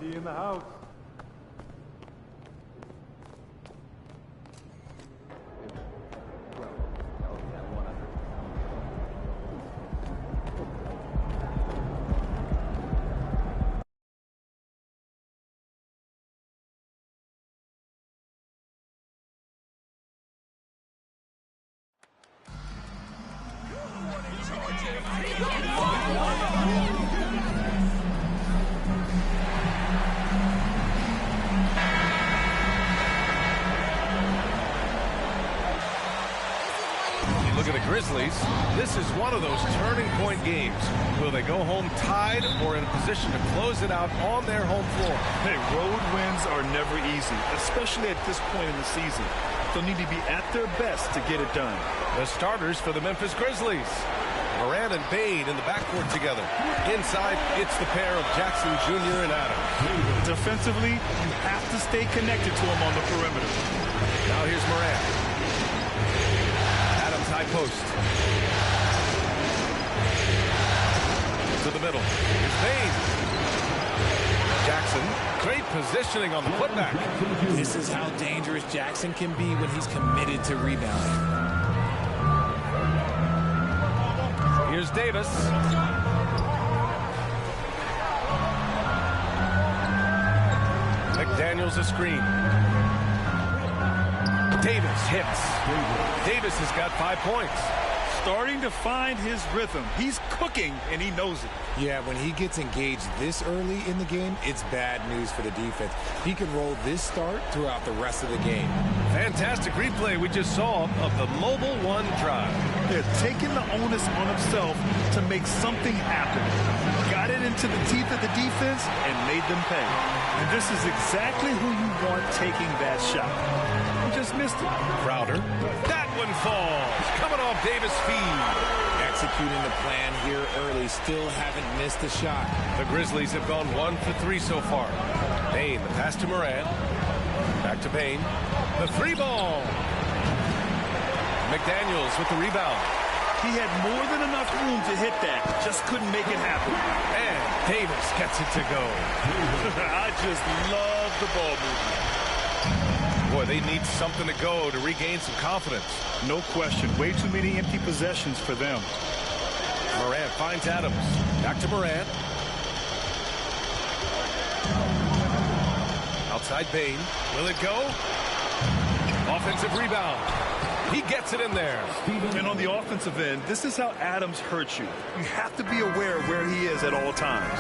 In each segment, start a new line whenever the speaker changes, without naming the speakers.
D in the house.
Look at the Grizzlies. This is one of those turning point games. Will they go home tied or in a position to close it out on their home floor?
Hey, road wins are never easy, especially at this point in the season. They'll need to be at their best to get it done.
The starters for the Memphis Grizzlies. Moran and Bane in the backcourt together. Inside, it's the pair of Jackson Jr. and Adams.
Defensively, you have to stay connected to him on the perimeter.
Now here's Moran. Adams high post. To the middle. Here's Bane. Jackson, great positioning on the putback.
This is how dangerous Jackson can be when he's committed to rebounding.
Here's Davis. McDaniels a screen. Davis hits. Davis has got 5 points.
Starting to find his rhythm. He's cooking, and he knows it.
Yeah, when he gets engaged this early in the game, it's bad news for the defense. He can roll this start throughout the rest of the game.
Fantastic replay we just saw of the Mobile One drive.
They're taking the onus on himself to make something happen. Got it into the teeth of the defense and made them pay. And this is exactly who you want taking that shot. He just missed it.
Crowder. That one falls. Coming off Davis' feed.
Executing the plan here early. Still haven't missed a shot.
The Grizzlies have gone 1 for 3 so far. Bane, the pass to Moran. Back to Bane. The 3-ball. McDaniels with the rebound.
He had more than enough room to hit that. Just couldn't make it happen.
And Davis gets it to go.
I just love the ball movement.
Boy, they need something to go to regain some confidence.
No question. Way too many empty possessions for them.
Moran finds Adams. Back to Moran. Outside Bane. Will it go? Offensive rebound. He gets it in there.
And on the offensive end, this is how Adams hurts you. You have to be aware of where he is at all times.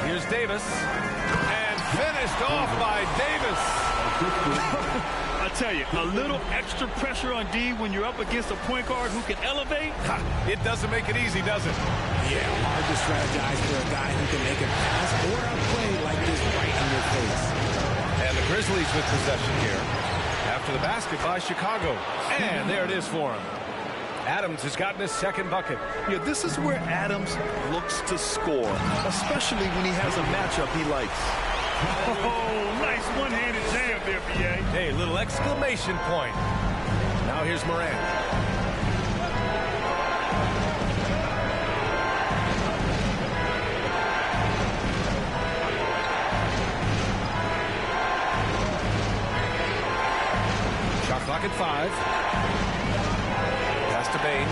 Here's Davis. And finished off by Davis.
I tell you, a little extra pressure on D when you're up against a point guard who can elevate.
It doesn't make it easy, does it?
Yeah, hard to strategize for a guy who can make a pass or a play like this right in your face.
And the Grizzlies with possession here. After the basket by Chicago. And there it is for him. Adams has gotten his second bucket.
Yeah, this is where Adams looks to score, especially when he has a matchup he likes. Oh, nice one-handed jam there, B.A.
Hey, little exclamation point. Now here's Moran. Shot clock at 5. Pass to Bane.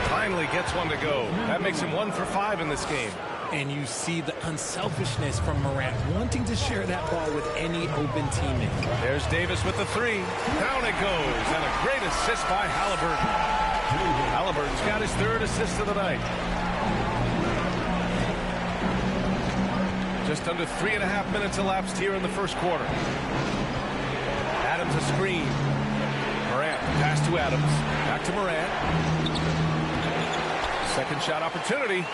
Finally gets one to go. That makes him 1 for 5 in this game.
And you see the unselfishness from Morant, wanting to share that ball with any open teammate.
There's Davis with the 3. Down it goes. And a great assist by Halliburton. Halliburton's got his 3rd assist of the night. Just under 3.5 minutes elapsed here in the first quarter. Adams a screen. Morant, pass to Adams. Back to Morant. Second shot opportunity.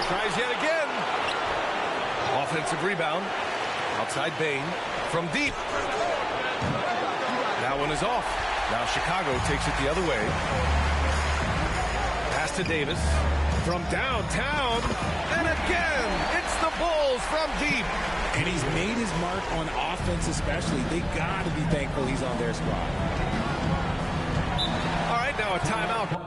Tries yet again. Offensive rebound. Outside Bane. From deep. That one is off. Now Chicago takes it the other way. Pass to Davis. From downtown. And again, it's the Bulls from deep.
And he's made his mark on offense especially. They got to be thankful he's on their squad.
All right, now a timeout.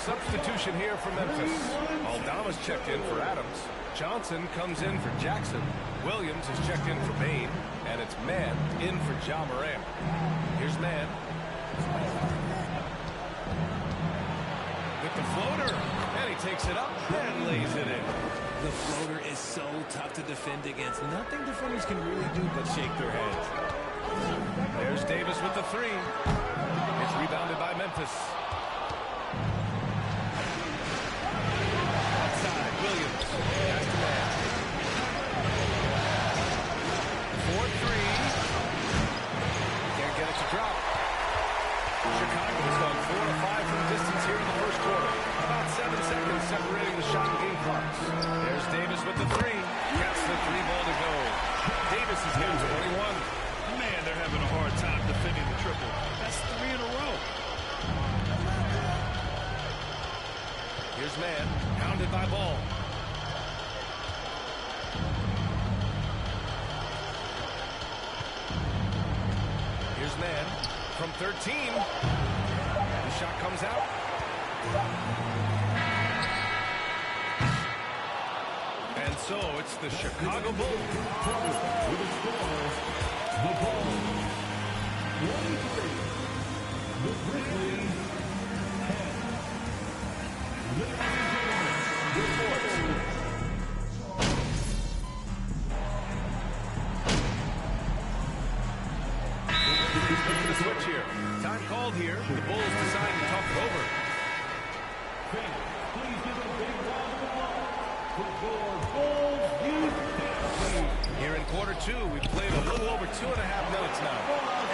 substitution here for Memphis. Aldama's checked in for Adams. Johnson comes in for Jackson. Williams is checked in for Bane. And it's Mann in for Ja Morant. Here's Mann. With the floater. And he takes it up and lays it in.
The floater is so tough to defend against. Nothing defenders can really do but shake their heads.
There's Davis with the three. It's rebounded by Memphis. Outside, Williams. Pass to Mann. 4-3. Can't get it to drop. Chicago's gone 4 of 5 from distance here in the first quarter. About 7 seconds separating the shot and game clocks. There's Davis with the three. Gets the three ball to go. Davis is hitting 21.
Man, they're having a hard time defending the triple. That's 3 in a row.
Here's Mann, pounded by Ball. Here's Mann from 13. The shot comes out. And so it's the Chicago Bulls.
The Bulls, 23. The Grizzlies, 10. Ladies and gentlemen,
the switch here. Time called here. The Bulls decide to talk it over.
please give a big round of applause for your Bulls youth team.
Here in quarter two, we've played a little over 2.5 minutes now.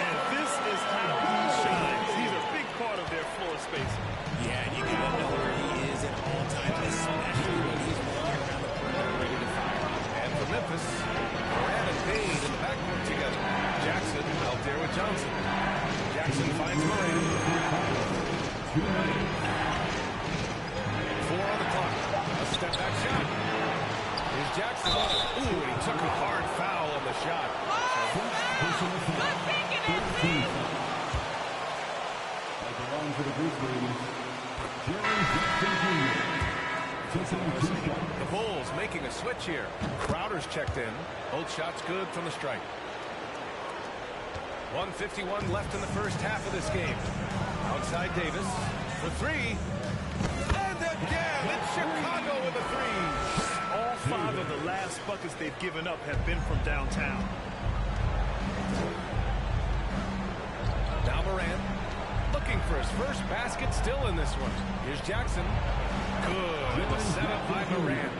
And this is how he shines. He's a big part of their floor space.
Yeah, you gotta know where he is at all times, especially when he's walking around the perimeter ready to fire.
And for Memphis, Morant and Payne in the backcourt together. Jackson out there with Johnson. Jackson finds Morant. 4 on the clock. A step back shot. Here's Jackson. Ooh, he took a hard foul on the shot.
At the line for the Grizzlies, Jaren Jackson Jr.
The Bulls making a switch here. Crowder's checked in. Both shots good from the stripe. 1:51 left in the first half of this game. Outside Davis for three. And again, it's Chicago with a three.
All 5 of the last buckets they've given up have been from downtown.
Now Morant looking for his first basket still in this one. Here's Jackson. Good. It was set up by Morant.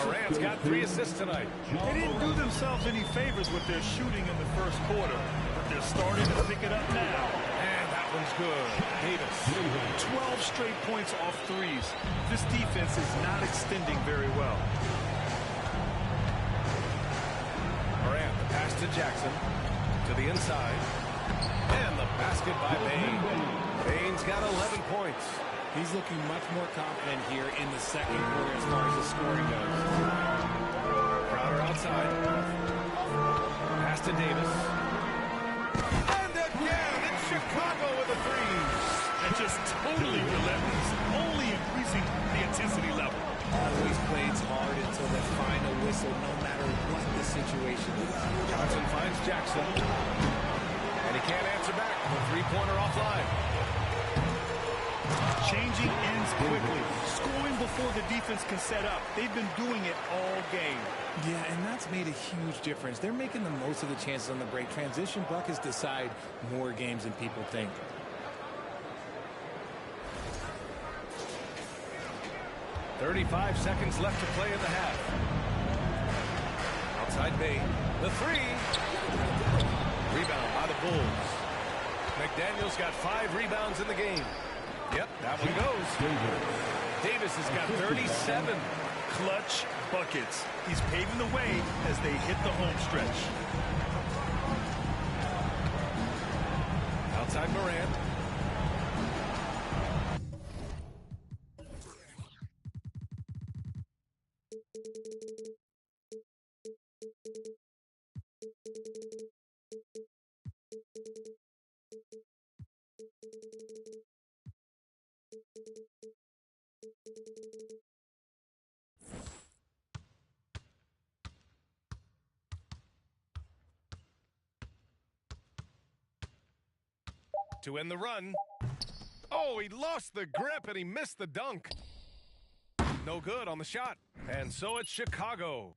Morant's got 3 assists tonight.
They didn't do themselves any favors with their shooting in the first quarter, but they're starting to pick it up now.
And that one's good. Davis.
12 straight points off threes. This defense is not extending very well.
Morant, the pass to Jackson. To the inside. And the basket by Bane. Bane's got 11 points.
He's looking much more confident here in the second quarter as far as the scoring goes.
Crowder outside. Pass to Davis. And again, it's Chicago with a three.
And just totally relentless, only increasing the intensity level.
Always plays hard until the final whistle, no matter what the situation is.
Johnson finds Jackson. And he can't answer back. The three-pointer offline.
Changing ends quickly, scoring before the defense can set up. They've been doing it all game.
Yeah, and that's made a huge difference. They're making the most of the chances on the break. Transition buckets decide more games than people think.
.35 seconds left to play in the half. Outside Bane. The three. Rebound by the Bulls. McDaniel's got 5 rebounds in the game. Yep, that one goes. Davis has got 37.
Clutch buckets. He's paving the way as they hit the home stretch.
Outside Morant. to win the run. Oh, he lost the grip and he missed the dunk. No good on the shot. And so it's Chicago.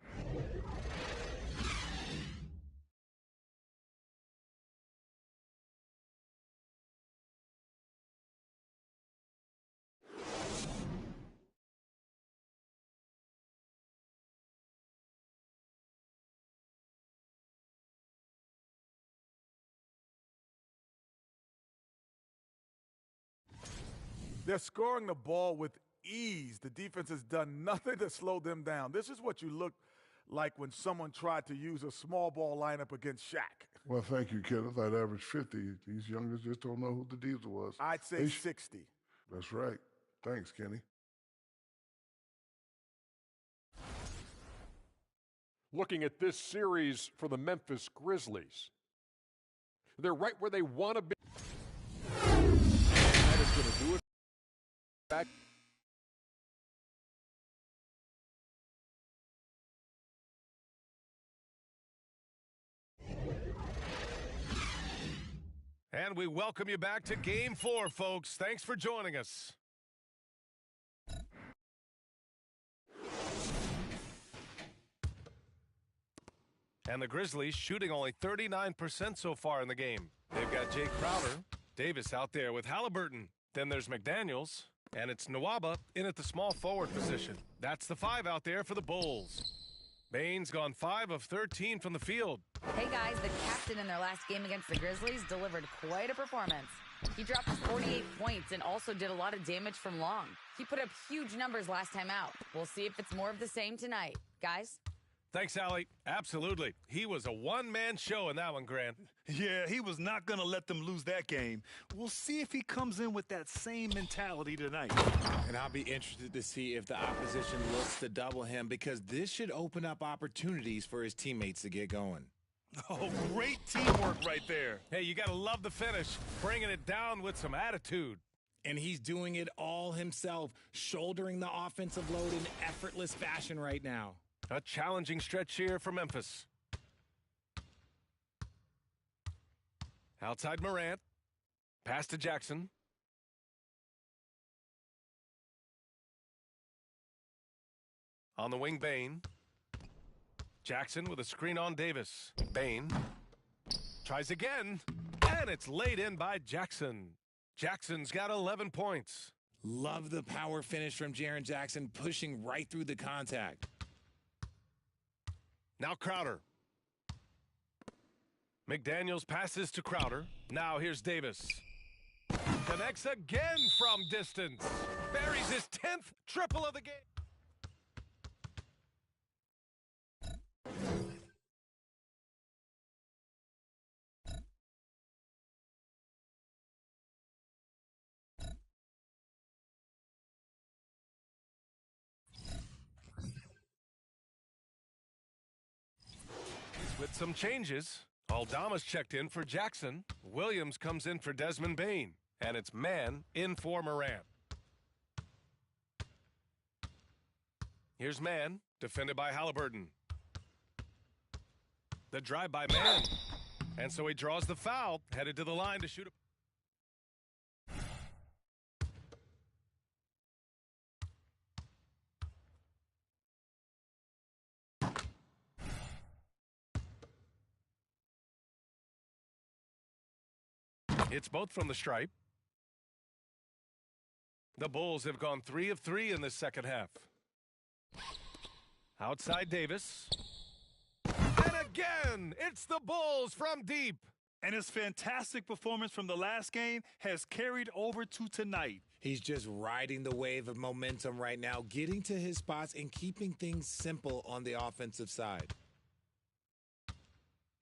They're scoring the ball with ease. The defense has done nothing to slow them down. This is what you look like when someone tried to use a small ball lineup against Shaq.
Well, thank you, Kenneth. I'd average 50. These youngers just don't know who the Diesel was.
I'd say 60.
That's right. Thanks, Kenny.
Looking at this series for the Memphis Grizzlies. They're right where they want to be. That is going to do it. Back.
And we welcome you back to Game 4, folks. Thanks for joining us. And the Grizzlies shooting only 39% so far in the game. They've got Jay Crowder, Davis out there with Halliburton. Then there's McDaniels, and it's Nwaba in at the small forward position. That's the 5 out there for the Bulls. Bane's gone 5 of 13 from the field.
Hey guys, the captain in their last game against the Grizzlies delivered quite a performance. He dropped 48 points and also did a lot of damage from long. He put up huge numbers last time out. We'll see if it's more of the same tonight. Guys?
Thanks, Allie. Absolutely. He was a one-man show in that one, Grant.
Yeah, he was not going to let them lose that game. We'll see if he comes in with that same mentality tonight.
And I'll be interested to see if the opposition looks to double him, because this should open up opportunities for his teammates to get going.
Oh, great teamwork right there.
Hey, you got to love the finish, bringing it down with some attitude.
And he's doing it all himself, shouldering the offensive load in effortless fashion right now.
A challenging stretch here for Memphis. Outside Morant. Pass to Jackson. On the wing, Bane. Jackson with a screen on Davis. Bane tries again, and it's laid in by Jackson. Jackson's got 11 points.
Love the power finish from Jaren Jackson, pushing right through the contact.
Now Crowder. McDaniels passes to Crowder. Now here's Davis. Connects again from distance. Buries his 10th triple of the game. With some changes, Aldama's checked in for Jackson. Williams comes in for Desmond Bane. And it's man in for Morant. Here's man, defended by Halliburton. The drive by man. And so he draws the foul, headed to the line to shoot a... It's both from the stripe. The Bulls have gone 3 of 3 in this second half. Outside Davis. And again, it's the Bulls from deep.
And his fantastic performance from the last game has carried over to tonight.
He's just riding the wave of momentum right now, getting to his spots and keeping things simple on the offensive side.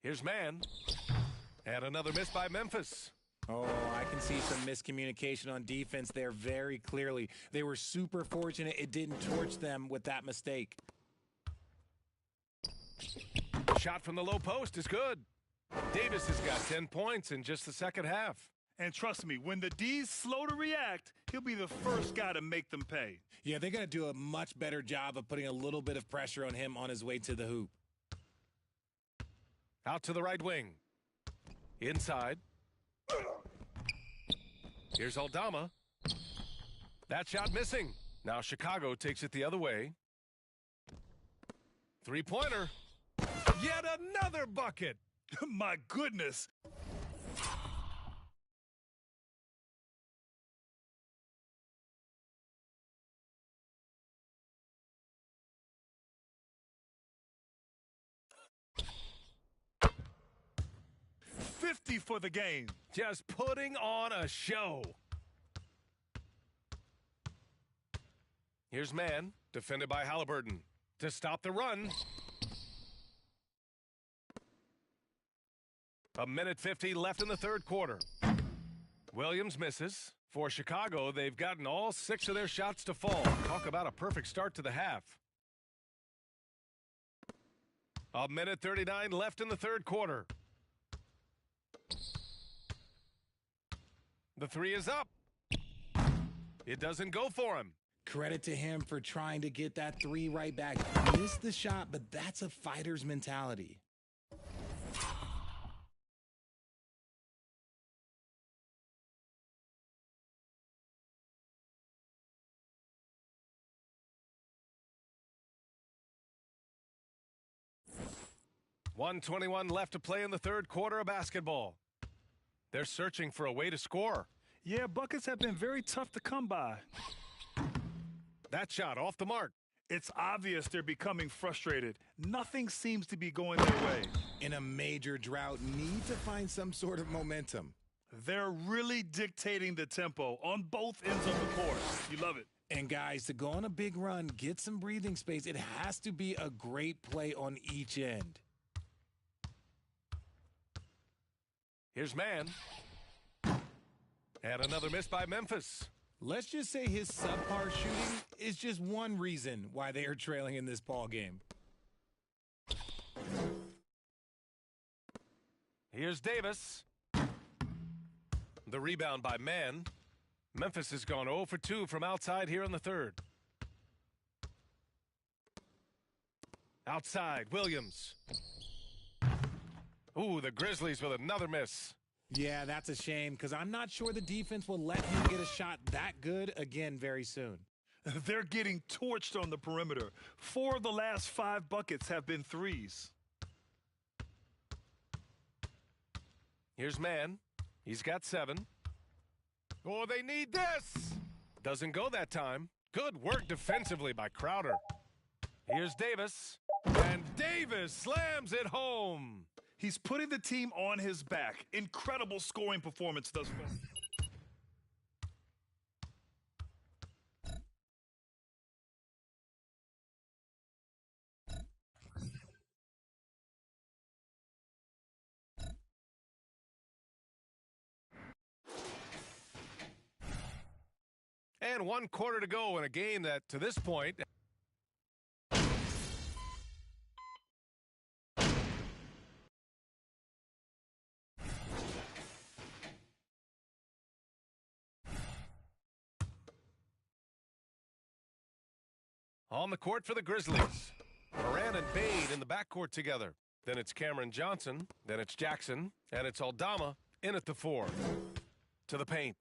Here's man. And another miss by Memphis.
Oh, I can see some miscommunication on defense there very clearly. They were super fortunate it didn't torch them with that mistake.
Shot from the low post is good. Davis has got 10 points in just the second half.
And trust me, when the D's slow to react, he'll be the first guy to make them pay.
Yeah, they're going to do a much better job of putting a little bit of pressure on him on his way to the hoop.
Out to the right wing. Inside. Here's Aldama. That shot missing. Now Chicago takes it the other way. Three-pointer. Yet another bucket.
My goodness. $50 for the game.
Just putting on a show. Here's man, defended by Halliburton. To stop the run. A minute 50 left in the third quarter. Williams misses. For Chicago, they've gotten all 6 of their shots to fall. Talk about a perfect start to the half. A minute 39 left in the third quarter. The three is up. It doesn't go for him.
Credit to him for trying to get that three right back. Missed the shot, but that's a fighter's mentality.
.121 left to play in the third quarter of basketball. They're searching for a way to score.
Yeah, buckets have been very tough to come by.
That shot off the mark.
It's obvious they're becoming frustrated. Nothing seems to be going their way.
In a major drought, need to find some sort of momentum.
They're really dictating the tempo on both ends of the court. You love it.
And guys, to go on a big run, get some breathing space, it has to be a great play on each end.
Here's man. And another miss by Memphis.
Let's just say his subpar shooting is just one reason why they are trailing in this ball game.
Here's Davis. The rebound by Mann. Memphis has gone 0 for 2 from outside here in the third. Outside, Williams. Ooh, the Grizzlies with another miss.
Yeah, that's a shame because I'm not sure the defense will let him get a shot that good again very soon.
They're getting torched on the perimeter. 4 of the last 5 buckets have been threes.
Here's man. He's got 7. Oh, they need this. Doesn't go that time. Good work defensively by Crowder. Here's Davis. And Davis slams it home.
He's putting the team on his back. Incredible scoring performance thus far.
And 1 quarter to go in a game that, to this point, on the court for the Grizzlies. Morant and Bade in the backcourt together. Then it's Cameron Johnson. Then it's Jackson. And it's Aldama in at the 4. To the paint.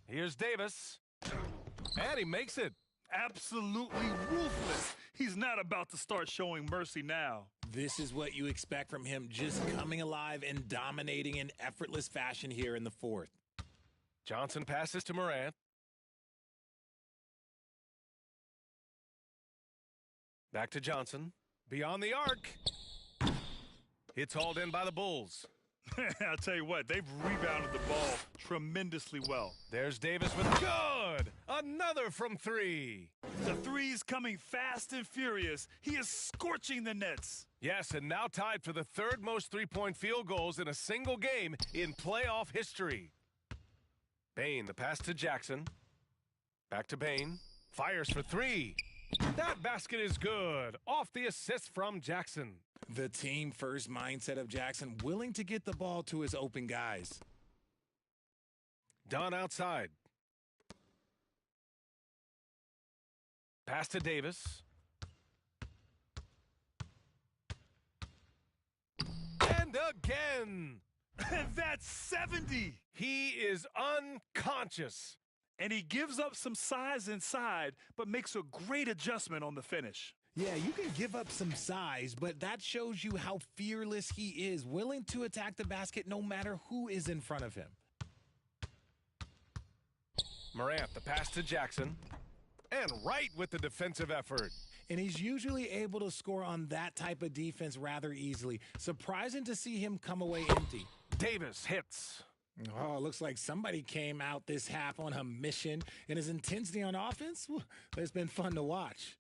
Here's Davis. And he makes it.
Absolutely ruthless. He's not about to start showing mercy now.
This is what you expect from him, just coming alive and dominating in effortless fashion here in the fourth.
Johnson passes to Morant. Back to Johnson. Beyond the arc. It's hauled in by the Bulls.
I'll tell you what, they've rebounded the ball tremendously well.
There's Davis with good. Another from 3.
The three's coming fast and furious. He is scorching the nets.
Yes, and now tied for the 3rd most three-point field goals in a single game in playoff history. Bane, the pass to Jackson. Back to Bane. Fires for 3. That basket is good. Off the assist from Jackson.
The team-first mindset of Jackson, willing to get the ball to his open guys.
Dunn outside. Pass to Davis. And again.
And that's 70.
He is unconscious.
And he gives up some size inside, but makes a great adjustment on the finish.
Yeah, you can give up some size, but that shows you how fearless he is, willing to attack the basket no matter who is in front of him.
Morant, the pass to Jackson. And right with the defensive effort.
And he's usually able to score on that type of defense rather easily. Surprising to see him come away empty.
Davis hits.
Oh, looks like somebody came out this half on a mission. And his intensity on offense, it's been fun to watch.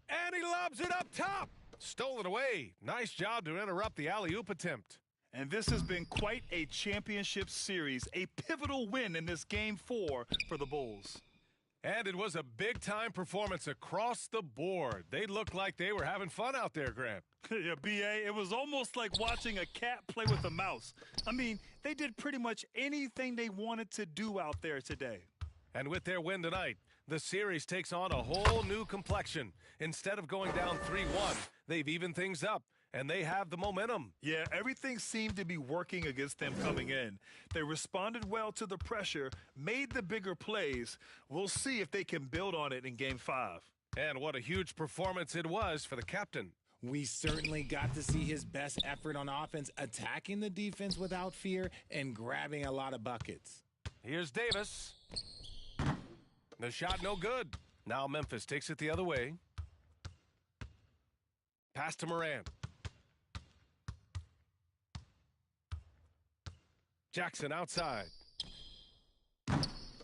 And he lobs it up top. Stole it away. Nice job to interrupt the alley-oop attempt.
And this has been quite a championship series, a pivotal win in this Game 4 for the Bulls.
And it was a big-time performance across the board. They looked like they were having fun out there, Grant.
Yeah, B.A., it was almost like watching a cat play with a mouse. I mean, they did pretty much anything they wanted to do out there today.
And with their win tonight, the series takes on a whole new complexion. Instead of going down 3-1, they've evened things up, and they have the momentum.
Yeah, everything seemed to be working against them coming in. They responded well to the pressure, made the bigger plays. We'll see if they can build on it in Game 5.
And what a huge performance it was for the captain.
We certainly got to see his best effort on offense, attacking the defense without fear and grabbing a lot of buckets.
Here's Davis. The shot no good. Now Memphis takes it the other way. Pass to Morant. Jackson outside.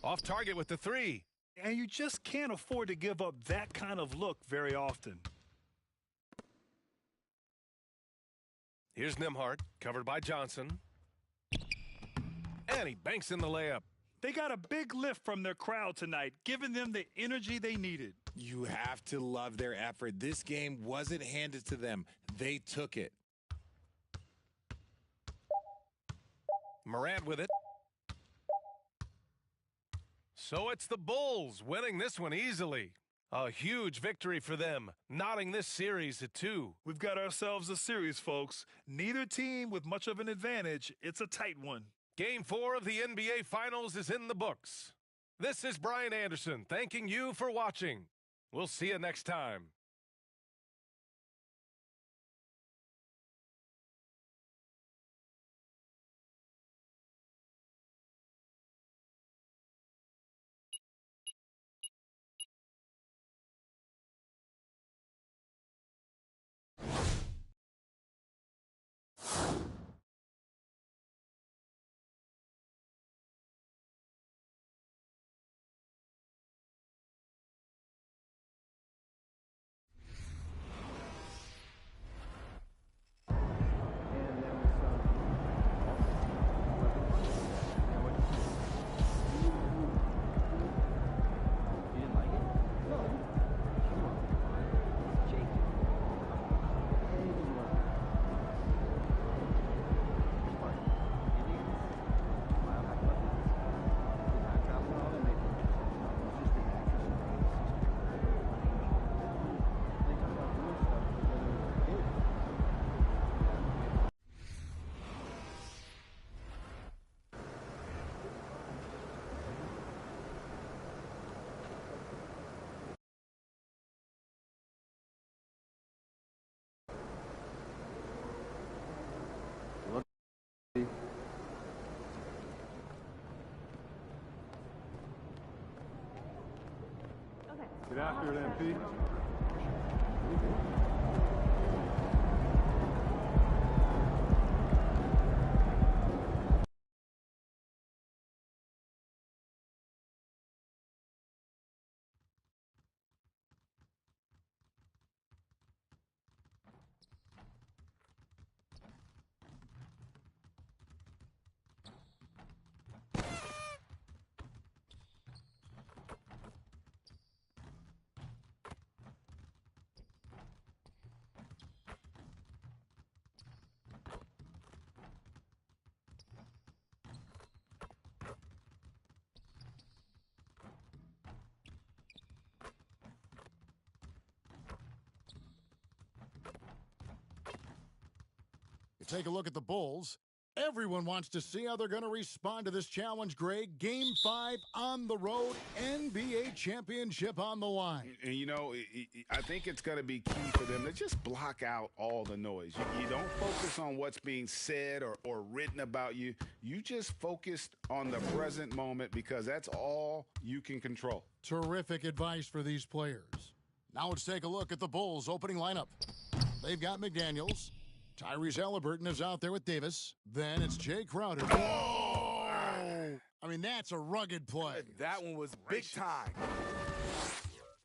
Off target with the three.
And you just can't afford to give up that kind of look very often.
Here's Nembhard, covered by Johnson. And he banks in the layup.
They got a big lift from their crowd tonight, giving them the energy they needed.
You have to love their effort. This game wasn't handed to them. They took it.
Morant with it. So it's the Bulls winning this one easily. A huge victory for them, knotting this series at 2.
We've got ourselves a series, folks. Neither team with much of an advantage. It's a tight one.
Game 4 of the NBA Finals is in the books. This is Brian Anderson thanking you for watching. We'll see you next time.
Get after it, MP.
take a look at the Bulls. Everyone wants to see how they're going to respond to this challenge, Greg. Game 5 on the road, NBA championship on the line.
And, you know, I think it's going to be key for them to just block out all the noise. You don't focus on what's being said or written about you. You just focus on the present moment because that's all you can control.
Terrific advice for these players. Now let's take a look at the Bulls' opening lineup. They've got McDaniels. Tyrese Halliburton is out there with Davis. Then it's Jay Crowder. Oh! I mean, that's a rugged play.
That one was big time.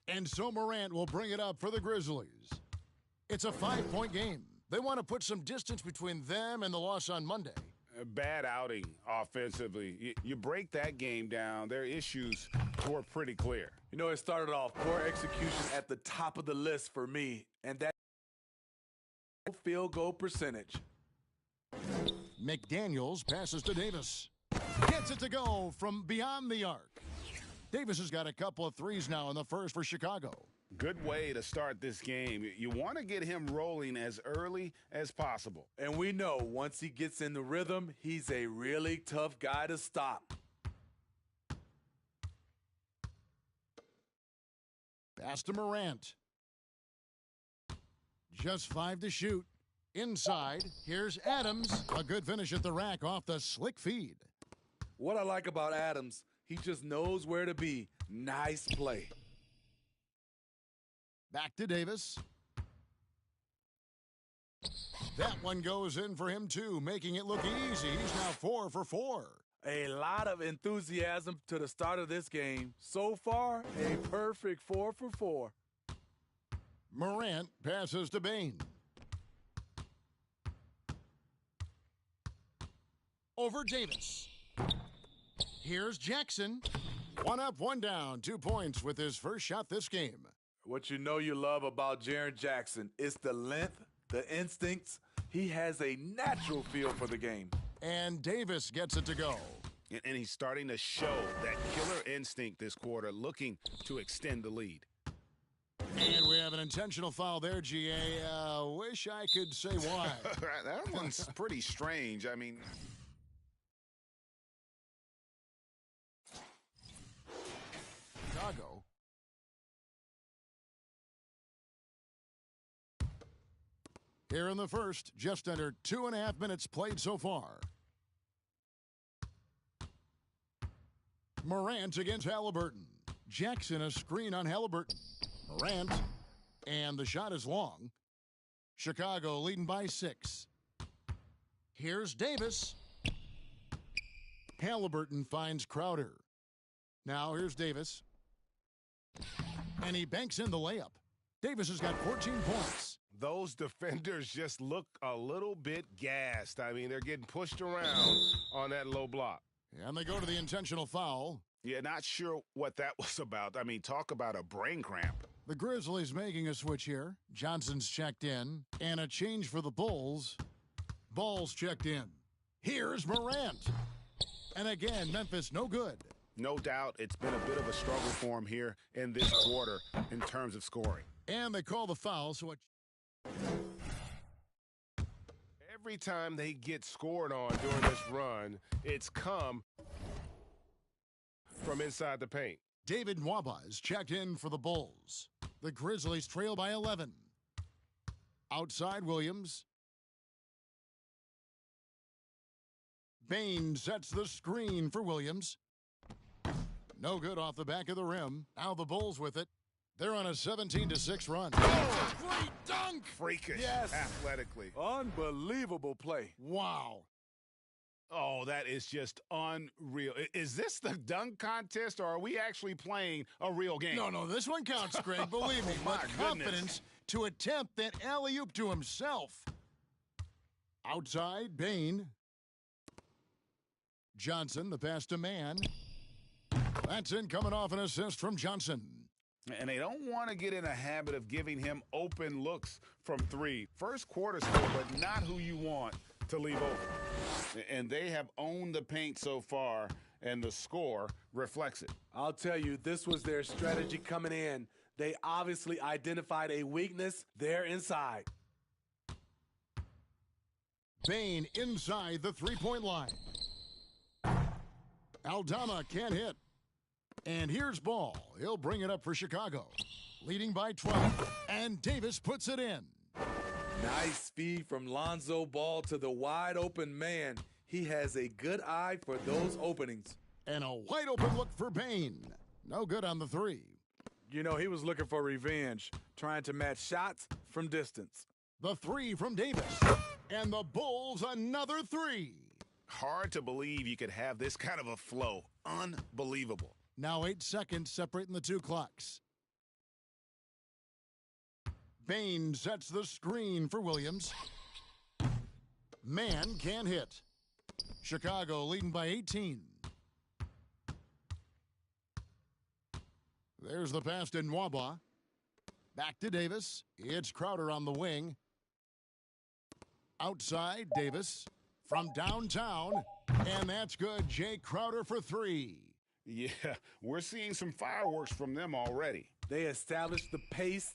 And so Morant will bring it up for the Grizzlies. It's a 5-point game. They want to put some distance between them and the loss on Monday.
A bad outing offensively. You break that game down, their issues were pretty clear.
You know, it started off poor execution at the top of the list for me, and that field goal percentage.
McDaniels passes to Davis. Gets it to go from beyond the arc. Davis has got a couple of threes now in the first for Chicago.
Good way to start this game. You want to get him rolling as early as possible.
And we know once he gets in the rhythm, he's a really tough guy to stop.
Pass to Morant. Just 5 to shoot. Inside, here's Adams. A good finish at the rack off the slick feed.
What I like about Adams, he just knows where to be. Nice play.
Back to Davis. That one goes in for him, too, making it look easy. He's now 4 for 4.
A lot of enthusiasm to the start of this game. So far, a perfect 4 for 4.
Morant passes to Bane. Over Davis. Here's Jackson. 1 up, 1 down. 2 points with his first shot this game.
What you know you love about Jaren Jackson is the length, the instincts. He has a natural feel for the game.
And Davis gets it to go.
And he's starting to show that killer instinct this quarter, looking to extend the lead.
And we have an intentional foul there, GA. Wish I could say why.
That one's pretty strange. I mean...
Chicago. Here in the first, just under 2.5 minutes played so far. Morant against Halliburton. Jackson a screen on Halliburton. Morant, and the shot is long. Chicago leading by 6. Here's Davis. Halliburton finds Crowder. Now here's Davis. And he banks in the layup. Davis has got 14 points.
Those defenders just look a little bit gassed. I mean, they're getting pushed around on that low block.
And they go to the intentional foul.
Yeah, not sure what that was about. I mean, talk about a brain cramp.
The Grizzlies making a switch here. Johnson's checked in. And a change for the Bulls. Ball's checked in. Here's Morant. And again, Memphis no good.
No doubt it's been a bit of a struggle for him here in this quarter in terms of scoring.
And they call the foul, so
Every time they get scored on during this run, it's come from inside the paint.
David Nwaba is checked in for the Bulls. The Grizzlies trail by 11. Outside Williams. Bane sets the screen for Williams. No good off the back of the rim. Now the Bulls with it. They're on a 17-6 run. Oh, great dunk!
Freakish,
yes.
Athletically.
Unbelievable play.
Wow.
Oh, that is just unreal. Is this the dunk contest, or are we actually playing a real game?
No, this one counts, Greg. Believe me.
My
But confidence to attempt that alley-oop to himself. Outside, Bane. Johnson, the pass to Mann. That's in, coming off an assist from Johnson.
And they don't want to get in a habit of giving him open looks from 3. First quarter score, but not who you want to leave open. And they have owned the paint so far, and the score reflects it.
I'll tell you, this was their strategy coming in. They obviously identified a weakness there inside.
Bane inside the three-point line. Aldama can't hit. And here's Ball. He'll bring it up for Chicago. Leading by 12. And Davis puts it in.
Nice feed from Lonzo Ball to the wide-open man. He has a good eye for those openings.
And a wide-open look for Bane. No good on the three.
You know, he was looking for revenge, trying to match shots from distance.
The three from Davis. And the Bulls another three.
Hard to believe you could have this kind of a flow. Unbelievable.
Now 8 seconds separating the two clocks. Bane sets the screen for Williams. Man can hit. Chicago leading by 18. There's the pass to Nwaba. Back to Davis. It's Crowder on the wing. Outside, Davis. From downtown. And that's good. Jay Crowder for three.
Yeah, we're seeing some fireworks from them already.
They established the pace.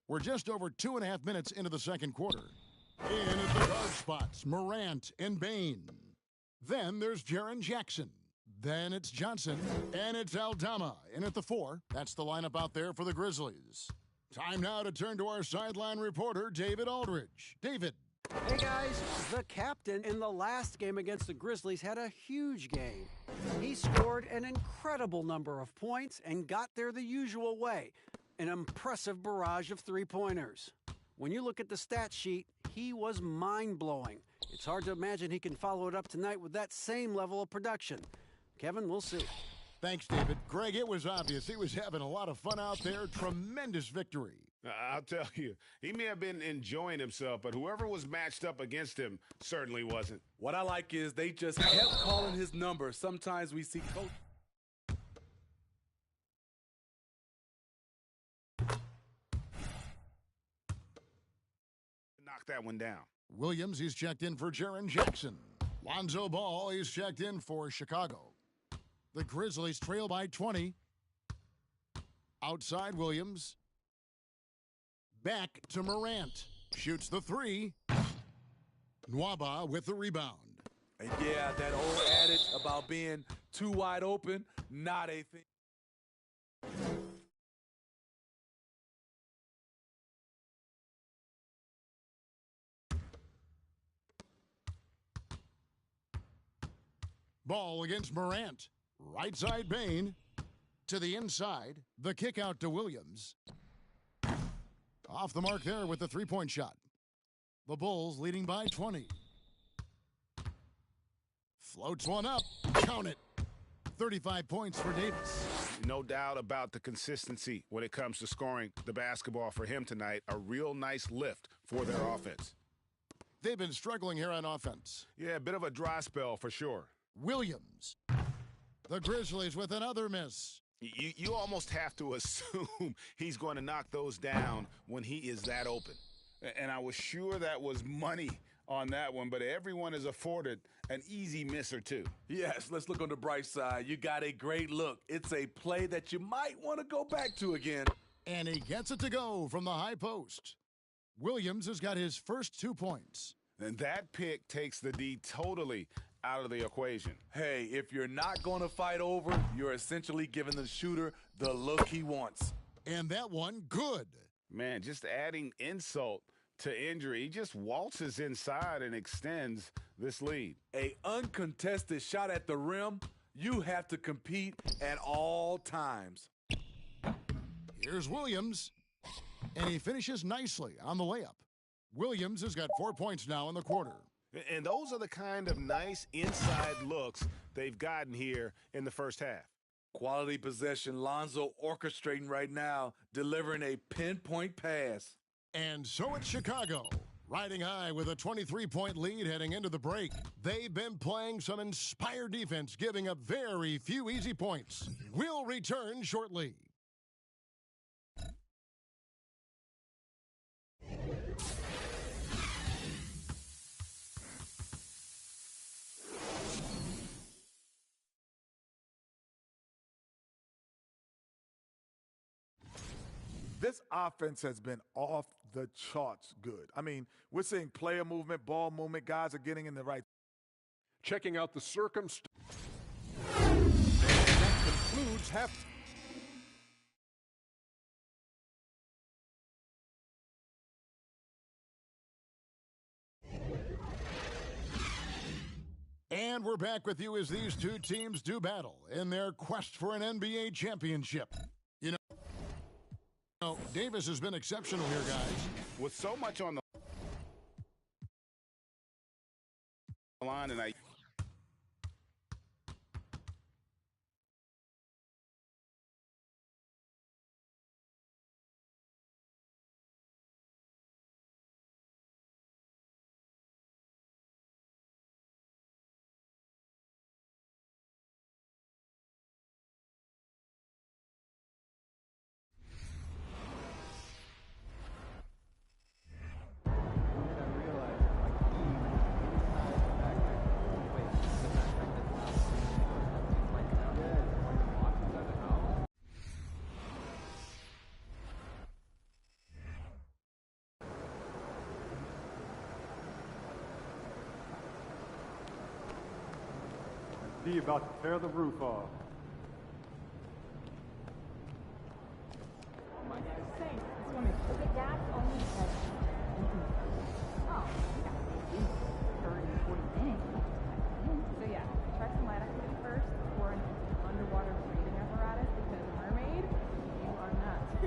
We're just over 2.5 minutes into the second quarter. In at the guard spots, Morant and Bane. Then there's Jaren Jackson. Then it's Johnson, and it's Aldama. In at the 4, that's the lineup out there for the Grizzlies. Time now to turn to our sideline reporter, David Aldridge. David.
Hey guys, the captain in the last game against the Grizzlies had a huge game. He scored an incredible number of points and got there the usual way. An impressive barrage of three-pointers. When you look at the stat sheet, he was mind-blowing. It's hard to imagine he can follow it up tonight with that same level of production. Kevin, we'll see.
Thanks, David. Greg, it was obvious he was having a lot of fun out there. Tremendous victory.
I'll tell you, he may have been enjoying himself, but whoever was matched up against him certainly wasn't.
What I like is they just kept calling his number. Sometimes we see coach.
Knock that one down.
Williams, he's checked in for Jaren Jackson. Lonzo Ball, he's checked in for Chicago. The Grizzlies trail by 20. Outside Williams. Back to Morant. Shoots the three. Nwaba with the rebound.
And yeah, that old adage about being too wide open, not a thing.
Ball against Morant. Right side Bane. To the inside. The kick out to Williams. Off the mark there with the three-point shot. The Bulls leading by 20. Floats one up. Count it. 35 points for Davis.
No doubt about the consistency when it comes to scoring the basketball for him tonight. A real nice lift for their offense.
They've been struggling here on offense.
Yeah, a bit of a dry spell for sure.
Williams. The Grizzlies with another miss.
You almost have to assume he's going to knock those down when he is that open. And I was sure that was money on that one, but everyone is afforded an easy miss or two.
Yes, let's look on the bright side. You got a great look. It's a play that you might want to go back to again.
And he gets it to go from the high post. Williams has got his first 2 points.
And that pick takes the D totally out of the equation.
Hey, if you're not going to fight over, you're essentially giving the shooter the look he wants.
And that one, good.
Man, just adding insult to injury. He just waltzes inside and extends this lead.
A uncontested shot at the rim, you have to compete at all times.
Here's Williams, and he finishes nicely on the layup. Williams has got 4 points now in the quarter.
And those are the kind of nice inside looks they've gotten here in the first half.
Quality possession. Lonzo orchestrating right now, delivering a pinpoint pass.
And so it's Chicago, riding high with a 23-point lead heading into the break. They've been playing some inspired defense, giving up very few easy points. We'll return shortly.
This offense has been off the charts good. I mean, we're seeing player movement, ball movement. Guys are getting in the right.
Checking out the circumstances. And that concludes half.
And we're back with you as these two teams do battle in their quest for an NBA championship. You know, Davis has been exceptional here, guys.
With so much on the line tonight.
D about to tear the roof off.
Oh my God, safe. This one is the gas only says. Oh, we got 30, 40 minutes. So yeah, try some light activity first before an underwater breathing apparatus because a mermaid, you are nuts.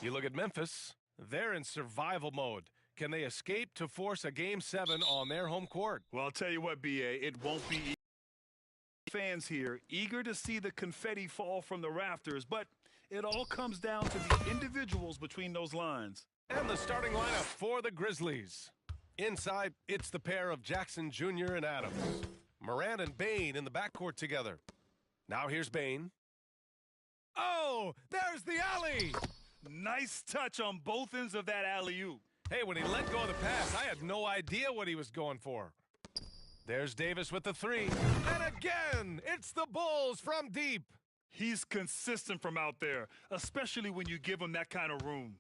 You look at Memphis, they're in survival mode. Can they escape to force a Game 7 on their home court?
Well, I'll tell you what, B.A., it won't be easy. Fans here eager to see the confetti fall from the rafters, but it all comes down to the individuals between those lines.
And the starting lineup for the Grizzlies. Inside, it's the pair of Jackson Jr. and Adams. Morant and Bane in the backcourt together. Now here's Bane. Oh, there's the alley!
Nice touch on both ends of that alley-oop.
Hey, when he let go of the pass, I had no idea what he was going for. There's Davis with the three. And again, it's the Bulls from deep.
He's consistent from out there, especially when you give him that kind of room.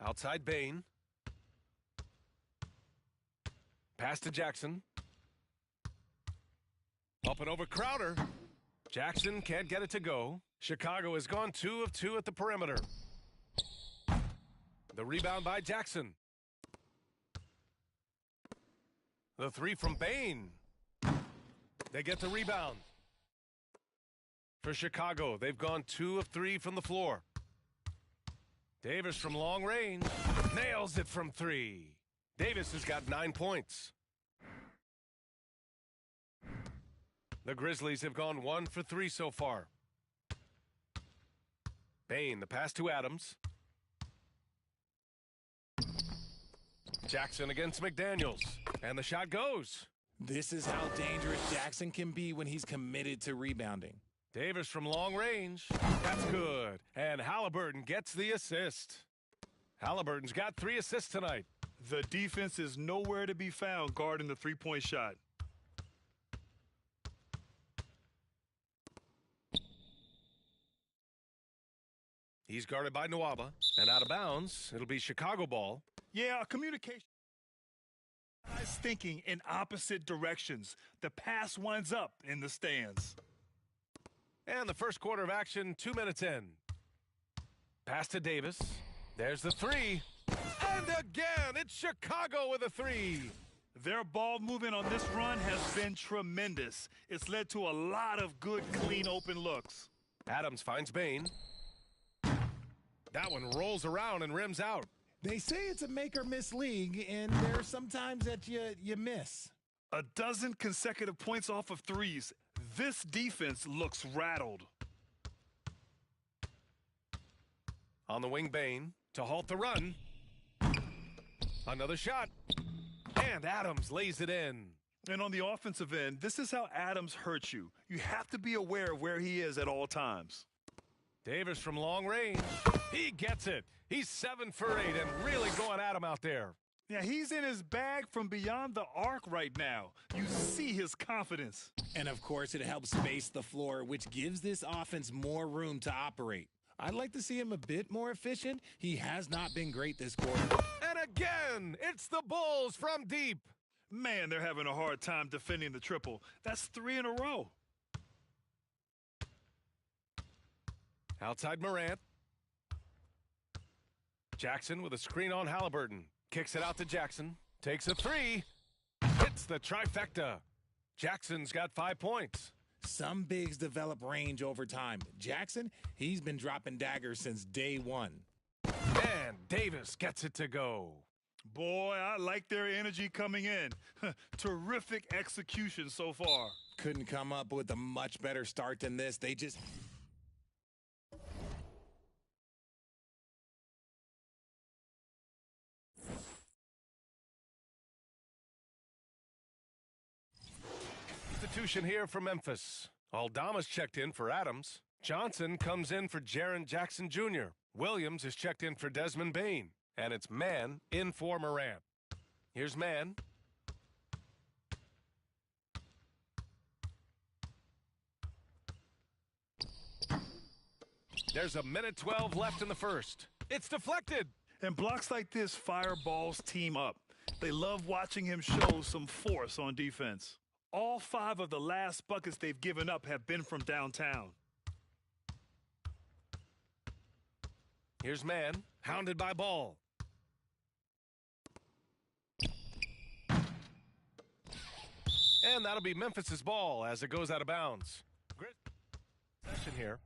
Outside Bane. Pass to Jackson. Up and over Crowder. Jackson can't get it to go. Chicago has gone 2 of 2 at the perimeter. The rebound by Jackson. The three from Bane. They get the rebound. For Chicago, they've gone 2 of 3 from the floor. Davis from long range. Nails it from 3. Davis has got 9 points. The Grizzlies have gone 1 for 3 so far. Bane, the pass to Adams. Jackson against McDaniels. And the shot goes.
This is how dangerous Jackson can be when he's committed to rebounding.
Davis from long range. That's good. And Halliburton gets the assist. Halliburton's got 3 assists tonight.
The defense is nowhere to be found guarding the three-point shot.
He's guarded by Nwaba. And out of bounds, it'll be Chicago ball.
Yeah, communication. Guys thinking in opposite directions. The pass winds up in the stands.
And the first quarter of action, 2 minutes in. Pass to Davis. There's the 3. And again, it's Chicago with a 3.
Their ball movement on this run has been tremendous. It's led to a lot of good, clean, open looks.
Adams finds Bane. That one rolls around and rims out.
They say it's a make-or-miss league, and there are some times that you miss.
A dozen consecutive points off of threes. This defense looks rattled.
On the wing, Bane to halt the run. Another shot. And Adams lays it in.
And on the offensive end, this is how Adams hurts you. You have to be aware of where he is at all times.
Davis from long range. He gets it. He's 7 for 8 and really going at him out there.
Yeah, he's in his bag from beyond the arc right now. You see his confidence.
And, of course, it helps space the floor, which gives this offense more room to operate. I'd like to see him a bit more efficient. He has not been great this quarter.
And again, it's the Bulls from deep.
Man, they're having a hard time defending the triple. That's 3 in a row.
Outside Morant. Jackson with a screen on Halliburton. Kicks it out to Jackson. Takes a 3. Hits the trifecta. Jackson's got 5 points.
Some bigs develop range over time. Jackson, he's been dropping daggers since day one.
And Davis gets it to go.
Boy, I like their energy coming in. Terrific execution so far.
Couldn't come up with a much better start than this. They just...
Substitution here for Memphis. Aldama's checked in for Adams. Johnson comes in for Jaren Jackson Jr. Williams is checked in for Desmond Bane. And it's Mann in for Morant. Here's Mann. There's a minute 12 left in the first. It's deflected.
And blocks like this fire Ball's team up. They love watching him show some force on defense. All 5 of the last buckets they've given up have been from downtown.
Here's Mann, hounded by Ball. And that'll be Memphis's ball as it goes out of bounds. Great session here.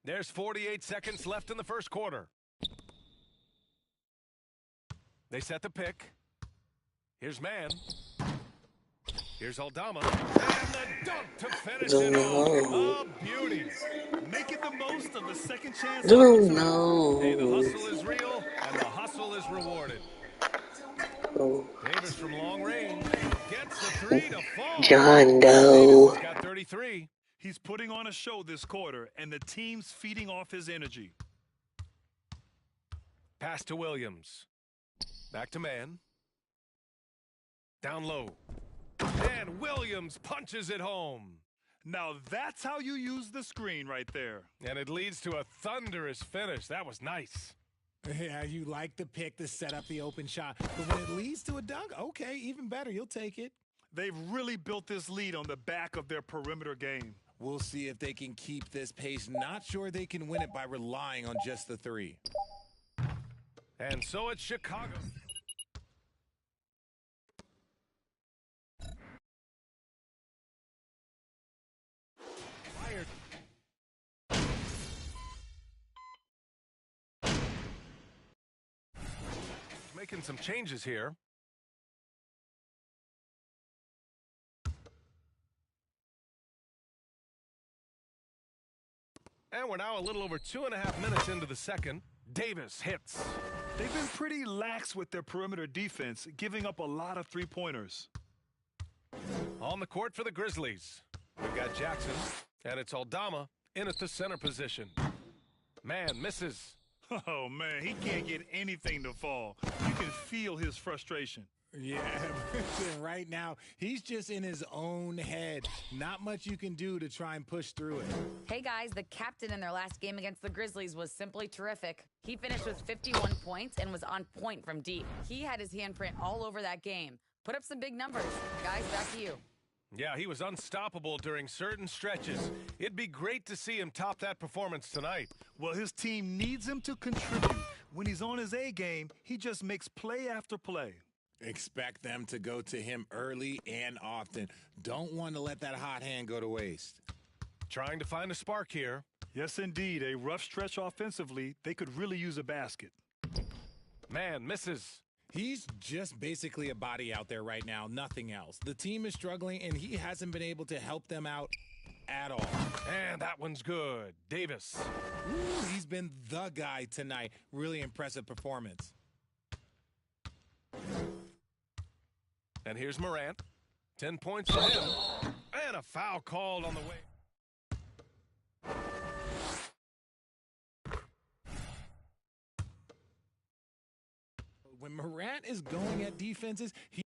There's 48 seconds left in the first quarter. They set the pick. Here's Mann. Here's Aldama. And the dunk to finish it off. A beauty.
Making the most of the second chance.
Hey, the hustle is real, and the hustle is rewarded. Davis from long range gets the 3 to fall.
John Doe.
Davis got 33.
He's putting on a show this quarter, and the team's feeding off his energy.
Pass to Williams. Back to Mann. Down low. And Williams punches it home.
Now that's how you use the screen right there.
And it leads to a thunderous finish. That was nice.
Yeah, you like the pick to set up the open shot. But when it leads to a dunk, okay, even better. You'll take it.
They've really built this lead on the back of their perimeter game.
We'll see if they can keep this pace. Not sure they can win it by relying on just the 3.
And so it's Chicago. Fired. Making some changes here. And we're now a little over 2.5 minutes into the second. Davis hits.
They've been pretty lax with their perimeter defense, giving up a lot of three-pointers.
On the court for the Grizzlies, we've got Jackson, and it's Aldama in at the center position. Man misses.
Oh, man, he can't get anything to fall. You can feel his frustration.
Yeah, right now, he's just in his own head. Not much you can do to try and push through it.
Hey, guys, the captain in their last game against the Grizzlies was simply terrific. He finished with 51 points and was on point from deep. He had his handprint all over that game. Put up some big numbers. Guys, back to you.
Yeah, he was unstoppable during certain stretches. It'd be great to see him top that performance tonight.
Well, his team needs him to contribute. When he's on his A game, he just makes play after play.
Expect them to go to him early and often. Don't want to let that hot hand go to waste.
Trying to find a spark here.
Yes, indeed. A rough stretch offensively. They could really use a basket.
Man misses.
He's just basically a body out there right now, nothing else. The team is struggling, and he hasn't been able to help them out at all.
And that one's good. Davis.
Ooh, he's been the guy tonight. Really impressive performance.
And here's Morant. 10 points for him. And a foul called on the way.
When Morant is going at defenses, he...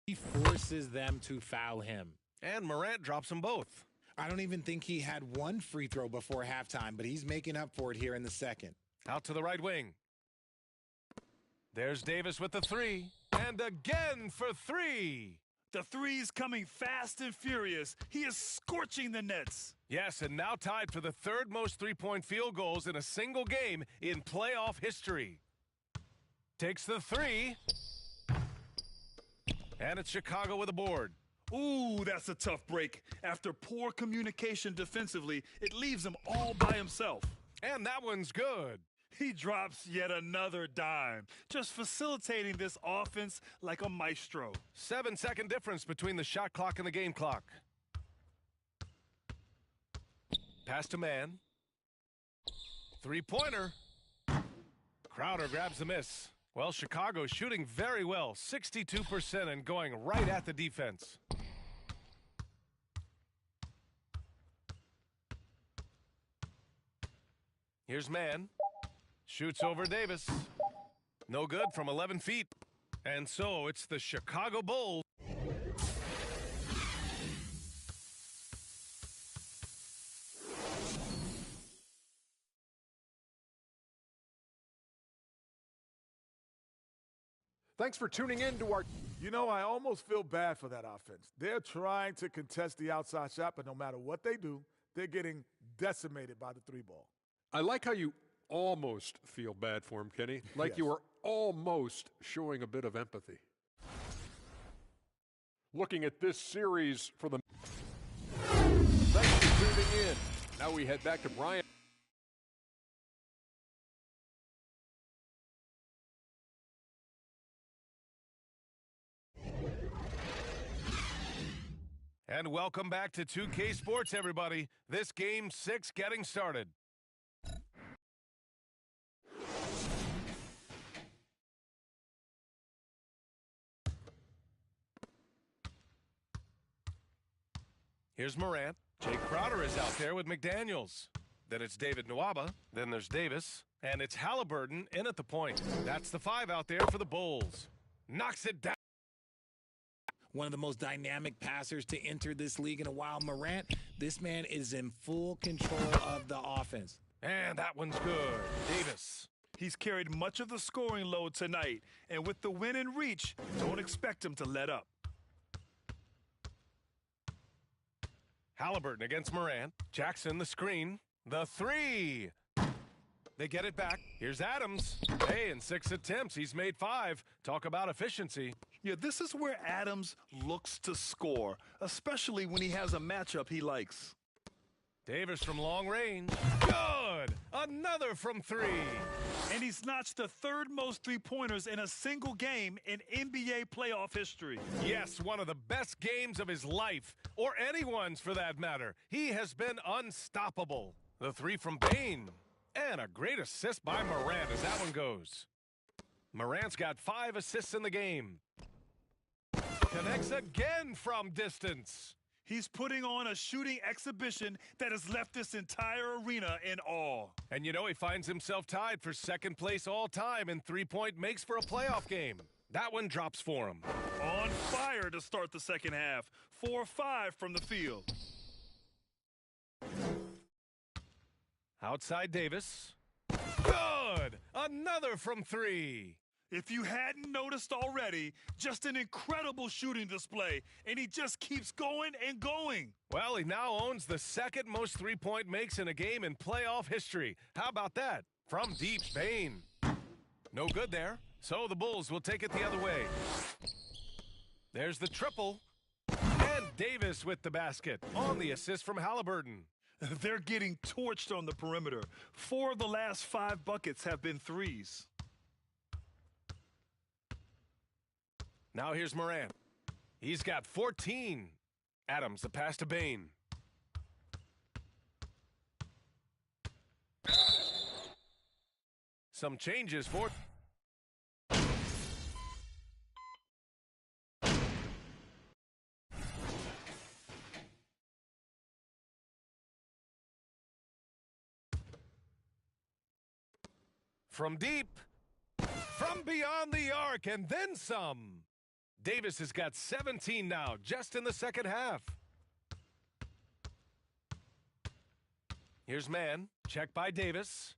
He forces them to foul him.
And Morant drops them both.
I don't even think he had one free throw before halftime, but he's making up for it here in the second.
Out to the right wing. There's Davis with the three. And again for three.
The three's coming fast and furious. He is scorching the nets.
Yes, and now tied for the third most three-point field goals in a single game in playoff history. Takes the three. And it's Chicago with a board.
Ooh, that's a tough break. After poor communication defensively, it leaves him all by himself.
And that one's good.
He drops yet another dime, just facilitating this offense like a maestro.
7-second difference between the shot clock and the game clock. Pass to man. Three-pointer. Crowder grabs the miss. Well, Chicago's shooting very well, 62% and going right at the defense. Here's man. Shoots over Davis. No good from 11 feet. And so it's the Chicago Bulls.
Thanks for tuning in to our...
You know, I almost feel bad for that offense. They're trying to contest the outside shot, but no matter what they do, they're getting decimated by the three ball.
I like how you almost feel bad for him, Kenny. Like
Yes.
you were almost showing a bit of empathy. Looking at this series for the... Thanks for tuning in. Now we head back to Brian.
And welcome back to 2K Sports, everybody. This Game 6 getting started. Here's Morant. Jay Crowder is out there with McDaniels. Then it's David Nwaba. Then there's Davis. And it's Halliburton in at the point. That's the five out there for the Bulls. Knocks it down.
One of the most dynamic passers to enter this league in a while. Morant, this man is in full control of the offense.
And that one's good. Davis.
He's carried much of the scoring load tonight, and with the win in reach, don't expect him to let up.
Halliburton against Morant. Jackson the screen. The three. They get it back. Here's Adams. Hey, in 6 attempts, he's made 5. Talk about efficiency.
Yeah, this is where Adams looks to score, especially when he has a matchup he likes.
Davis from long range. Good! Another from 3.
And he's notched the 3rd most three-pointers in a single game in NBA playoff history.
Yes, one of the best games of his life, or anyone's for that matter. He has been unstoppable. The 3 from Bane. And a great assist by Morant as that one goes. Morant's got 5 assists in the game. Connects again from distance.
He's putting on a shooting exhibition that has left this entire arena in awe.
And you know, he finds himself tied for 2nd place all time in three-point makes for a playoff game. That one drops for him.
On fire to start the second half. 4-5 from the field.
Outside Davis. Good! Another from 3.
If you hadn't noticed already, just an incredible shooting display, and he just keeps going and going.
Well, he now owns the 2nd most three-point makes in a game in playoff history. How about that? From deep, Bane. No good there, so the Bulls will take it the other way. There's the triple. And Davis with the basket on the assist from Halliburton.
They're getting torched on the perimeter. 4 of the last 5 buckets have been threes.
Now here's Morant. He's got 14. Adams, the pass to Bane. Some changes for... From deep. From beyond the arc, and then some. Davis has got 17 now, just in the second half. Here's man. Check by Davis.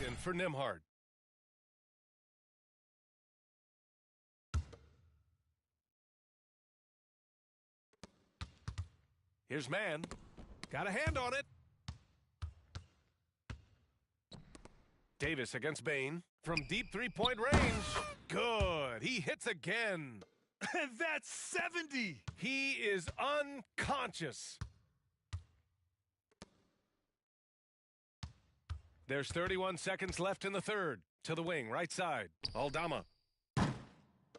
In for Nembhard. Here's man. Got a hand on it. Davis against Bane. From deep three-point range. Good. He hits again.
And that's 70.
He is unconscious. There's 31 seconds left in the third. To the wing, right side. Aldama.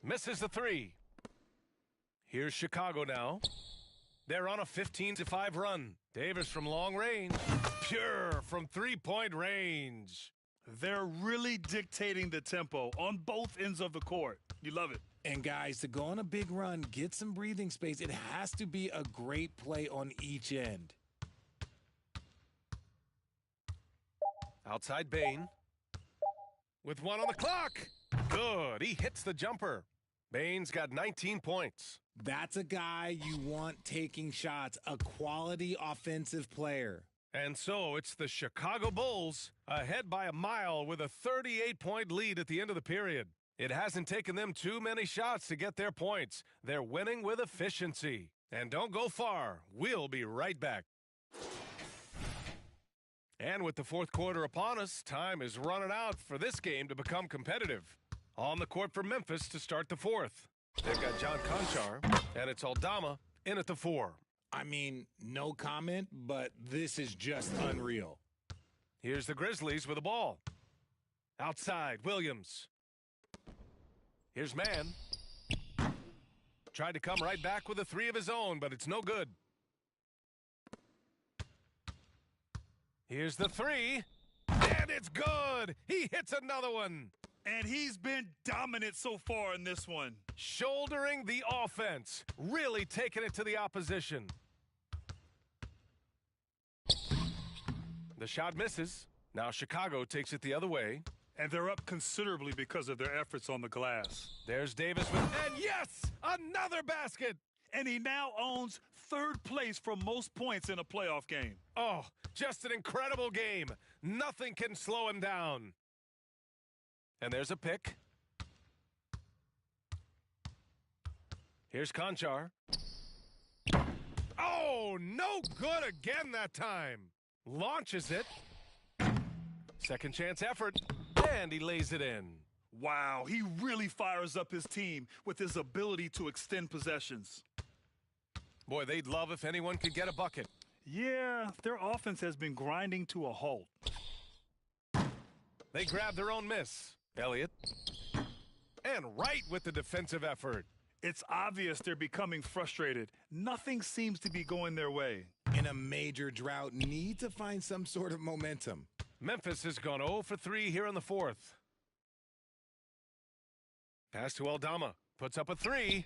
Misses the 3. Here's Chicago now. They're on a 15-5 run. Davis from long range. Pure from three-point range.
They're really dictating the tempo on both ends of the court. You love it.
And guys, to go on a big run, get some breathing space, it has to be a great play on each end.
Outside Bane. With 1 on the clock. Good. He hits the jumper. Bane's got 19 points.
That's a guy you want taking shots, a quality offensive player.
And so it's the Chicago Bulls ahead by a mile with a 38-point lead at the end of the period. It hasn't taken them too many shots to get their points. They're winning with efficiency. And don't go far. We'll be right back. And with the fourth quarter upon us, time is running out for this game to become competitive. On the court for Memphis to start the fourth. They've got John Konchar, and it's Aldama in at the 4.
I mean, no comment, but this is just unreal.
Here's the Grizzlies with the ball. Outside, Williams. Here's man. Tried to come right back with a 3 of his own, but it's no good. Here's the 3. And it's good. He hits another one.
And he's been dominant so far in this one.
Shouldering the offense. Really taking it to the opposition. The shot misses. Now Chicago takes it the other way.
And they're up considerably because of their efforts on the glass.
There's Davis with, and yes, another basket.
And he now owns third place for most points in a playoff game.
Oh, just an incredible game. Nothing can slow him down. And there's a pick. Here's Konchar. Oh, no good again that time. Launches it. Second chance effort. And he lays it in.
Wow, he really fires up his team with his ability to extend possessions.
Boy, they'd love if anyone could get a bucket.
Yeah, their offense has been grinding to a halt.
They grab their own miss. Elliott. And right with the defensive effort.
It's obvious they're becoming frustrated. Nothing seems to be going their way.
In a major drought, need to find some sort of momentum.
Memphis has gone 0 for 3 here in the fourth. Pass to Aldama. Puts up a 3.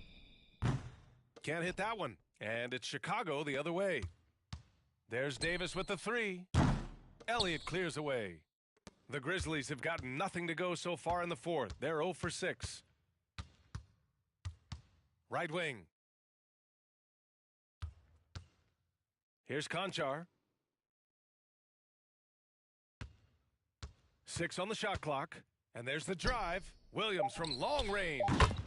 Can't hit that one. And it's Chicago the other way. There's Davis with the 3. Elliott clears away. The Grizzlies have gotten nothing to go so far in the fourth. They're 0 for 6. Right wing. Here's Konchar. 6 on the shot clock. And there's the drive. Williams from long range.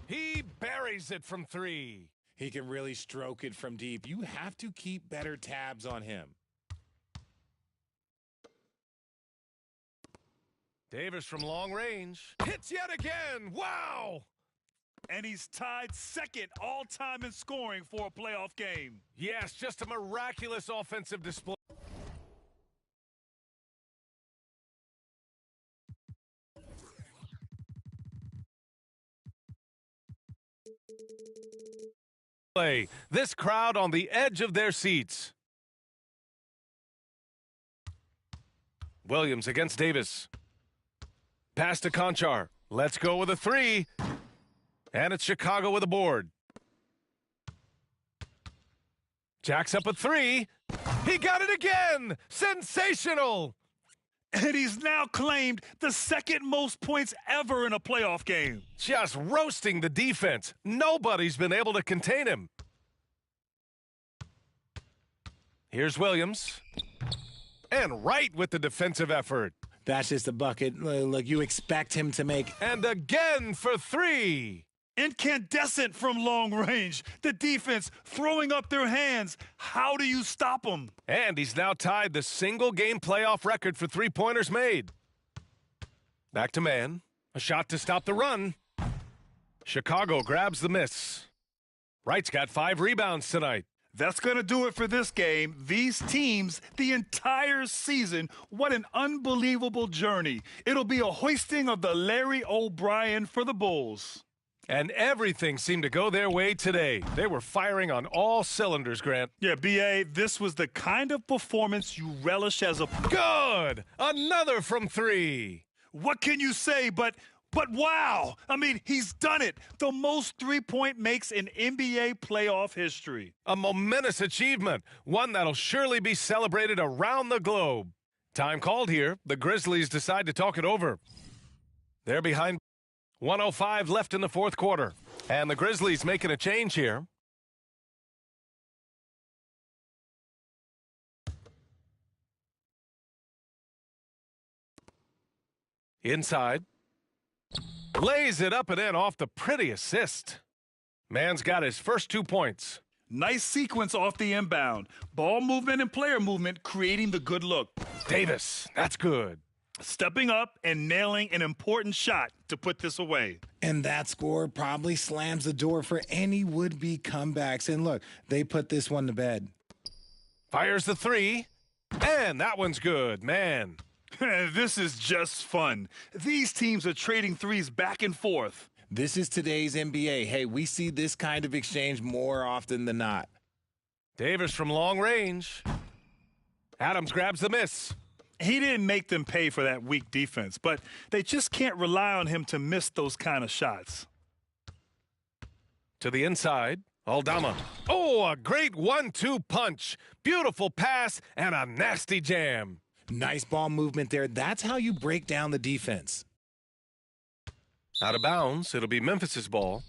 He buries it from 3.
He can really stroke it from deep. You have to keep better tabs on him.
Davis from long range. Hits yet again. Wow!
And he's tied second all-time in scoring for a playoff game.
Yes, just a miraculous offensive display. This crowd on the edge of their seats. Williams against Davis. Pass to Konchar. Let's go with a 3. And it's Chicago with a board. Jacks up a 3. He got it again! Sensational!
And he's now claimed the second most points ever in a playoff game.
Just roasting the defense. Nobody's been able to contain him. Here's Williams. And right with the defensive effort.
That's just a bucket. Look, you expect him to make.
And again for 3.
Incandescent from long range. The defense throwing up their hands. How do you stop them?
And he's now tied the single-game playoff record for three-pointers made. Back to man. A shot to stop the run. Chicago grabs the miss. Wright's got 5 rebounds tonight.
That's going to do it for this game. These teams, the entire season, what an unbelievable journey. It'll be a hoisting of the Larry O'Brien for the Bulls.
And everything seemed to go their way today. They were firing on all cylinders, Grant.
Yeah, B.A., this was the kind of performance you relish as a...
Good! Another from 3.
What can you say but wow! I mean, he's done it. The most three-point makes in NBA playoff history.
A momentous achievement. One that'll surely be celebrated around the globe. Time called here. The Grizzlies decide to talk it over. They're behind. 1:05 left in the fourth quarter. And the Grizzlies making a change here. Inside. Lays it up and in off the pretty assist. Man's got his first 2 points.
Nice sequence off the inbound. Ball movement and player movement creating the good look.
Davis, that's good.
Stepping up and nailing an important shot to put this away.
And that score probably slams the door for any would-be comebacks. And look, they put this one to bed.
Fires the 3. And that one's good, man.
This is just fun. These teams are trading threes back and forth.
This is today's NBA. Hey, we see this kind of exchange more often than not.
Davis from long range. Adams grabs the miss.
He didn't make them pay for that weak defense, but they just can't rely on him to miss those kind of shots.
To the inside, Aldama. Oh, a great 1-2 punch. Beautiful pass and a nasty jam.
Nice ball movement there. That's how you break down the defense.
Out of bounds. It'll be Memphis's ball.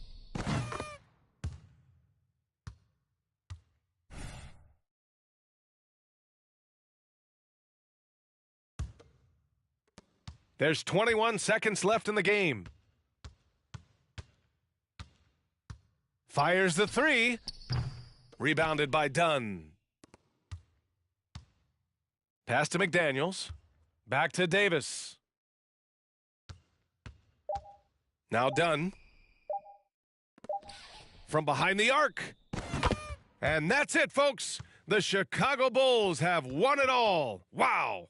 There's 21 seconds left in the game. Fires the three. Rebounded by Dunn. Pass to McDaniels. Back to Davis. Now Dunn. From behind the arc. And that's it, folks. The Chicago Bulls have won it all. Wow.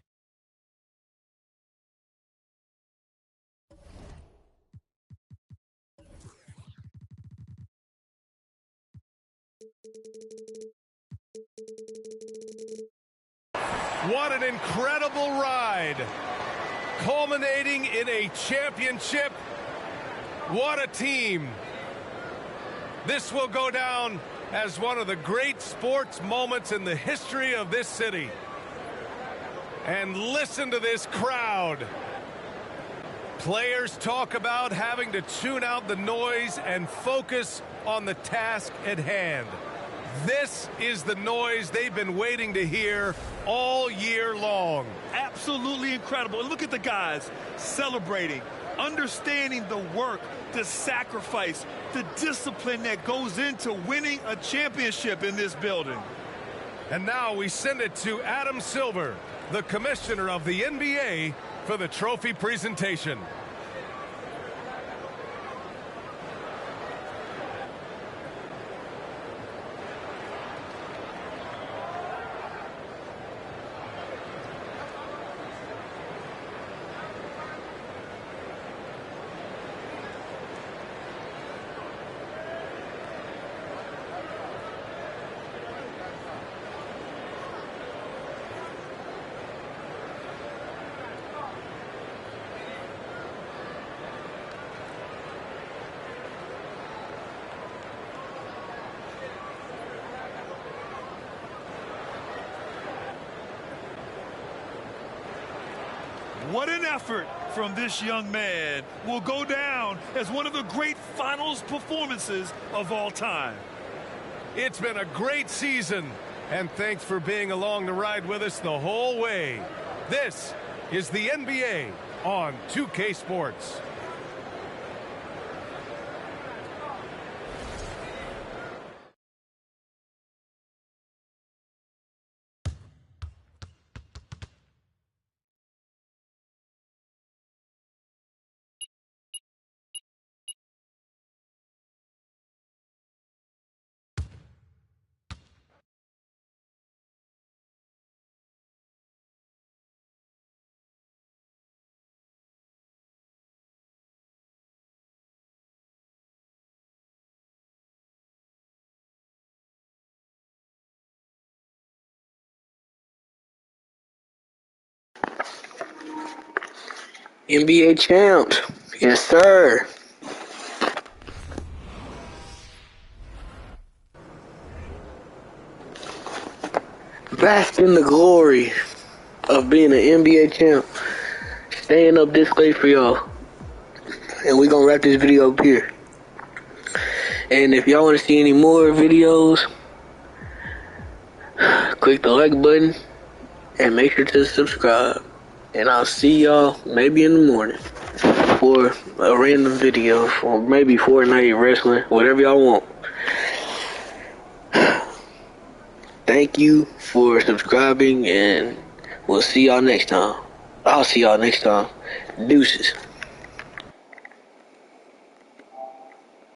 What an incredible ride. Culminating in a championship. What a team. This will go down as one of the great sports moments in the history of this city. And listen to this crowd. Players talk about having to tune out the noise and focus on the task at hand. This is the noise they've been waiting to hear all year long.
Absolutely incredible. And look at the guys celebrating, understanding the work, the sacrifice, the discipline that goes into winning a championship in this building.
And now we send it to Adam Silver, the commissioner of the NBA, for the trophy presentation.
What an effort from this young man. Will go down as one of the great finals performances of all time.
It's been a great season, and thanks for being along the ride with us the whole way. This is the NBA on 2K Sports.
NBA champs. Yes, sir. Bask in the glory of being an NBA champ. Staying up this late for y'all. And we're going to wrap this video up here. And if y'all want to see any more videos, click the like button and make sure to subscribe. And I'll see y'all maybe in the morning for a random video, or maybe Fortnite, wrestling, whatever y'all want. Thank you for subscribing, and we'll see y'all next time. I'll see y'all next time. Deuces.